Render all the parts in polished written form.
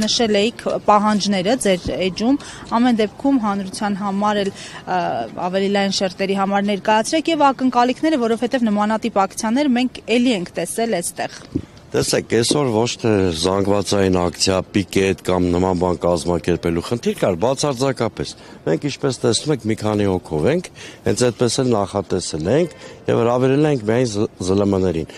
նշել էիք պահանջները ձեր էջում, ամեն դեպքում հանրության համար էլ ավելի լայն շերտերի համար ներկայացրեք եւ ակնկալիքները, որովհետեւ նմանատիպ ակցիաներ մենք էլի ենք տեսել այստեղ։ Տեսեք, այսօր ոչ թե զանգվածային ակցիա, պիկետ կամ նման բան կազմակերպելու խնդիր կար, բացարձակապես։ Մենք ինչպես տեսնում եք, մի քանի հոգով ենք, հենց այդպես էլ նախատեսել ենք եւ հրավիրել ենք միայն ԶԼՄ-ներին։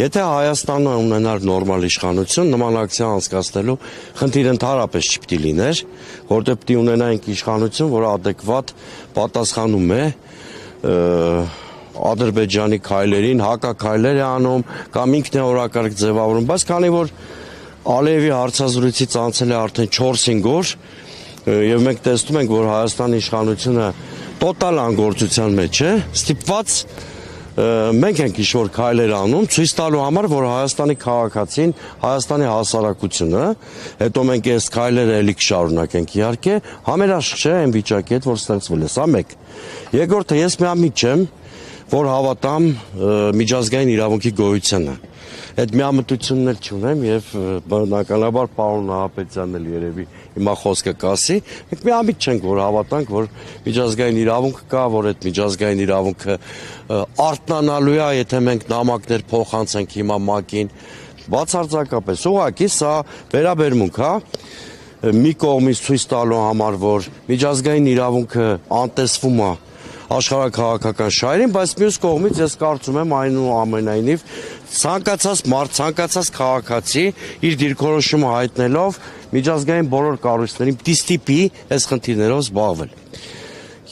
Եթե Հայաստանը ունենար նորմալ իշխանություն, նման ակցիա անցկացնելու խնդիր ընդհանրապես չպիտի լիներ, որտեղ պիտի ունենայինք իշխանություն, որը adekvat պատասխանում է Ադրբեջանի քայլերին, հակաքայլեր է անում կամ ինքն է օրակարգ ձևավորում, բայց քանի որ Ալիևի հարցազրույցից անցել է արդեն 4-5 օր եւ մենք տեսնում ենք, որ Հայաստանի իշխանությունը տոտալ անգործության մեջ է, ստիպված մենք ենք ինչ-որ քայլեր անում, ցույց տալու համար, որ Հայաստանի քաղաքացին, Հայաստանի հասարակությունը, հետո մենք այս քայլերը ելի կշարունակենք իհարկե, համերաշխ չէ այն վիճակի հետ, որ ստեղծվել է, սա մեկ։ Երկրորդը, ես միամիտ չեմ, որ հավատամ միջազգային իրավունքի գոյությանը։ Այդ միամտությունն էլ չունեմ եւ բնականաբար պարոն Նահապետյանն էլ երևի հիմա խոսքը կասի, մենք միամիտ չենք, որ հավատանք, որ միջազգային իրավունք կա, որ այդ միջազգային իրավունքը արթնանալու է, եթե մենք նամակներ փոխանցենք հիմա ՄԱԿ-ին, բացարձակապես։ Ուղղակի սա վերաբերմունք է մի կողմից ցույց տալու համար, որ միջազգային իրավունքը անտեսվում է աշխարհաքաղաքական շահերին, բայց մյուս կողմից ես կարծում եմ այնուամենայնիվ ցանկացած մարդ, ցանկացած քաղաքացի իր դիրքորոշումը հայտնելով միջազգային բոլոր կառույցներին պիտի ստիպի այս խնդիրներով զբաղվել։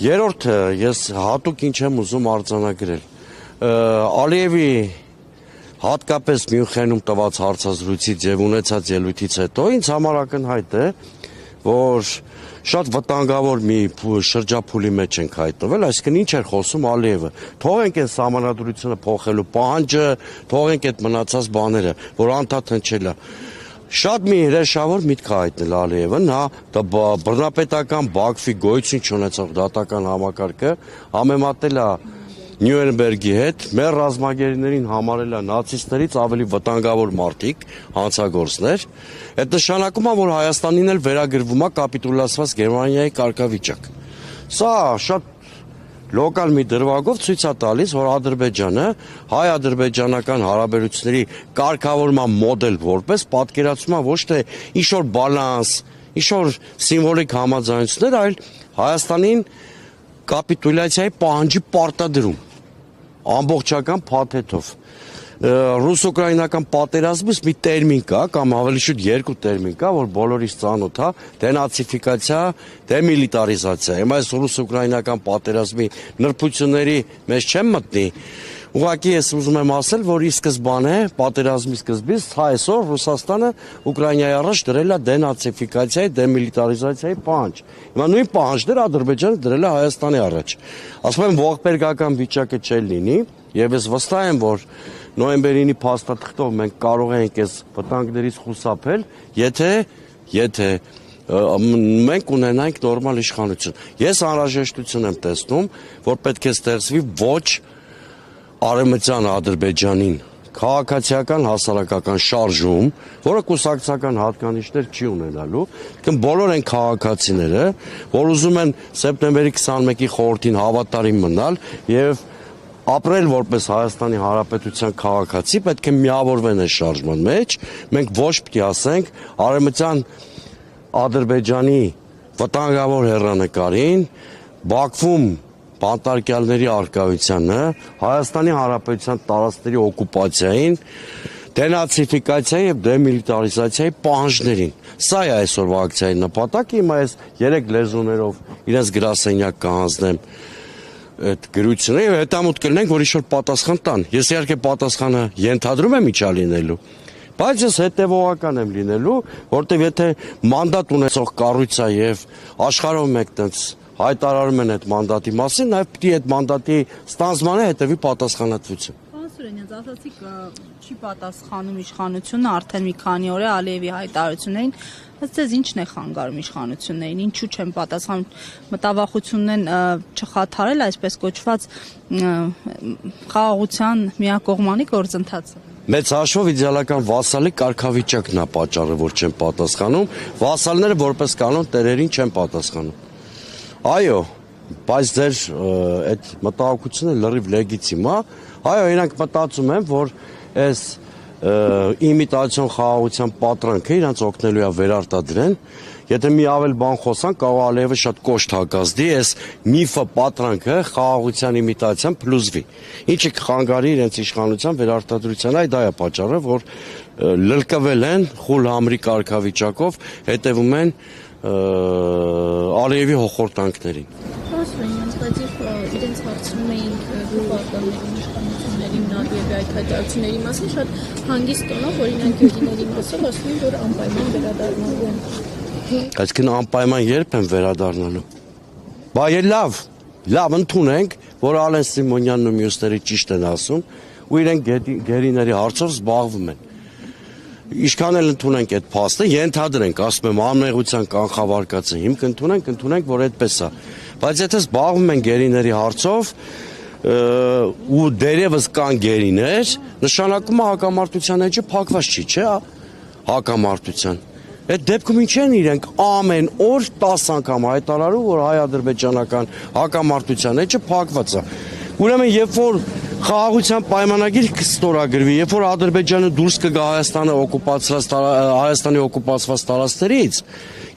Երրորդը, ես հատուկ ինչ եմ ուզում արձանագրել։ Ալիևի հատկապես Մյունխենում տված հարցազրույցից եւ ունեցած ելույթից հետո ինձ համար ակնհայտ է, որ շատ վտանգավոր մի շրջափուլի մեջ ենք հայտնվել, այսինքն ինչ էր խոսում Ալիևը։ Թողենք այն սահմանադրությունը փոխելու պահանջը, թողենք այդ մնացած բաները, որ անդադ հնչել է։ Շատ մի հրեշավոր միտք է հայտնել Ալիևը, նա բռնապետական Բաքվի գոյություն չունեցող դատական համակարգը համեմատել է Նյուրնբերգի հետ, մեր ռազմագերիներին համարել է նացիստներից ավելի վտանգավոր մարդիկ, հանցագործներ։ Այդ նշանակում է, որ Հայաստանին էլ վերագրվում է կապիտուլացված Գերմանիայի կարգավիճակ։ Սա շատ լոկալ մի դրվագով ցույց է տալիս, որ Ադրբեջանը հայ-ադրբեջանական հարաբերությունների կարգավորման մոդել որպես պատկերացում է ոչ թե ինչ-որ բալանս, ինչ-որ սիմվոլիկ համաձայնություններ, այլ Հայաստանին կապիտուլյացիայի պահանջի պարտադրում ամբողջական փաթեթով։ Ռուս-ուկրաինական պատերազմից մի տերմին կա, կամ ավելի շուտ երկու տերմին կա, որ բոլորիս ծանոթ է, դենացիֆիկացիա, դեմիլիտարիզացիա։ Հիմա այս ռուս-ուկրաինական պատերազմի նրբությունների մեջ չեմ մտնի, ուղղակի ես ուզում եմ ասել, որ ի սկզբանե պատերազմի սկզբից այսօր Ռուսաստանը Ուկրաինայի առաջ դրել է դենացիֆիկացիայի, դեմիլիտարիզացիայի պահանջ։ Հիմա նույն պահանջները Ադրբեջանը դրել է Հայաստանի առաջ։ Ասում եմ, ողբերգական վիճակը չէ լինի, եւ ես վստահ եմ, որ նոյեմբերի 9-ի փաստաթղթով մենք կարող ենք այս վտանգներից խուսափել, եթե մենք ունենանք նորմալ իշխանություն։ Ես անհրաժեշտություն եմ տեսնում, որ պետք է ստեղծվի ոչ Արևմտյան Ադրբեջանին քաղաքացիական հասարակական շարժում, որը կուսակցական հատկանիշներ չի ունենալու, բոլոր են քաղաքացիները, որ ուզում են սեպտեմբերի 21-ի խորհրդին հավատարիմ մնալ եւ ապրել որպես Հայաստանի Հանրապետության քաղաքացի, պետք է միավորվեն այս շարժման մեջ, մենք ոչ պիտի ասենք Արևմտյան Ադրբեջանի վտանգավոր հեռանկարին, Բաքվում բանտարկյալների արկայությանը, Հայաստանի Հանրապետության տարածքների օկուպացիային, դենացիֆիկացիայի եւ դեմիլիտարիզացիայի պահանջներին։ Սա է այսօրվա ակցիայի նպատակը, հիմա ես 3 լեզուներով իրենց գրասենյակ կհանձնեմ այդ գրությունը եւ հետամուտ կլինենք, որ ինչ-որ պատասխան տան։ Ես իհարկե պատասխանը ենթադրում եմ ինչա լինելու, բայց ես հետևողական եմ լինելու, որտեւ եթե մանդատ ունեցող կառույց է եւ աշխարհում եք տենց հայտարարում են այդ մանդատի մասին, նաև պիտի այդ մանդատի ստանձմանը հետևի պատասխանատվություն։ Պարոն Սուրենյան, ասացիք չի պատասխանում իշխանությունը արդեն մի քանի օր է Ալիևի հայտարարություններին, ըստ ձեզ ինչն է խանգարում իշխանություններին, ինչու չեն պատասխանում, մտավախությունն են չխաթարել այսպես կոչված խաղաղության միակողմանի գործընթացը։ Մեծ հաշվով իդեալական վասալի կարգավիճակն է պատճառը, որ չեն պատասխանում, վասալները որպես կանոն տերերին չեն պատասխանում։ Այո, բայց ձեր այդ մտահոգությունը լրիվ լեգիտիմ է։ Այո, իրանք մտածում են, որ այս իմիտացիոն խաղաղության պատրանքը իրանք օգնելու է վերարտադրեն։ Եթե մի ավել բան խոսան, կարող Ալիևը շատ կոշտ հակազդի, այս միֆը պատրանքը խաղաղության իմիտացիան փլուզվի։ Ինչը կխանգարի իրենց իշխանության վերարտադրության, այ դա է պատճառը, որ լրկվել են խուլ համրի կարգավիճակով, հետևում են Ալիևի հոխորտանքներին։ Ասում բայց իրենց հարցնում էինք գյուղականների իշխանություններին Ալիևի այդ հայտարարությունների մասին շատ հանգիստ տոնով, օրինակ գյուղիների մասով ասում են, որ անպայման վերադառնալու են։ Այսինքն անպայման երբ են վերադառնալու։ Բա լավ ընդունենք, որ Ալեն Սիմոնյանն ու մյուսները ճիշտ են ասում, ու իրենք գերիների հարցով զբաղվում են։ Ինչքան էլ ընդունենք այդ փաստը, ենթադրենք, ասում եմ, անմեղության կանխավարկածը հիմք ընդունենք, որ այդպես է։ Բայց եթե զբաղվում են գերիների հարցով ու դերևս կան գերիներ, նշանակում է հակամարտության էջը փակված չի, չէ՞, հակամարտության։ Այդ դեպքում ինչ են իրենք ամեն օր 10 անգամ հայտարարում, որ հայ-ադրբեջանական հակամարտության էջը փակված է։ Ուրեմն երբ որ խաղաղության պայմանագիր կստորագրվի, երբ որ Ադրբեջանը դուրս կգա Հայաստանի օկուպացված տարածքներից,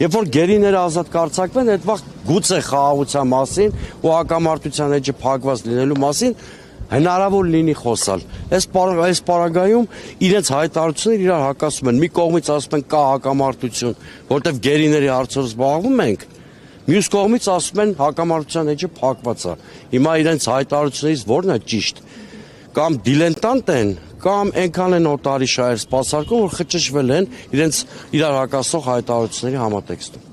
երբ որ գերիները ազատ կարձակվեն, այդ վաղ գուցե խաղաղության մասին ու հակամարտության էջը փակված լինելու մասին հնարավոր լինի խոսալ։ Այս պարագայում իրենց հայտարարությունները իրար հակասում են։ Մի կողմից ասում են կա հակամարտություն, որտեղ գերիների հարցով զբաղվում ենք, մյուս կողմից ասում են հակամարտության էջը փակված է։ Հիմա իրենց հայտարարություններից որն է ճիշտ։ Կամ դիլենտանտ են, կամ այնքան են օտարի շահեր սպասարկում, որ խճճվել են իրենց իրար հակասող հայտարարությունների համատեքստում։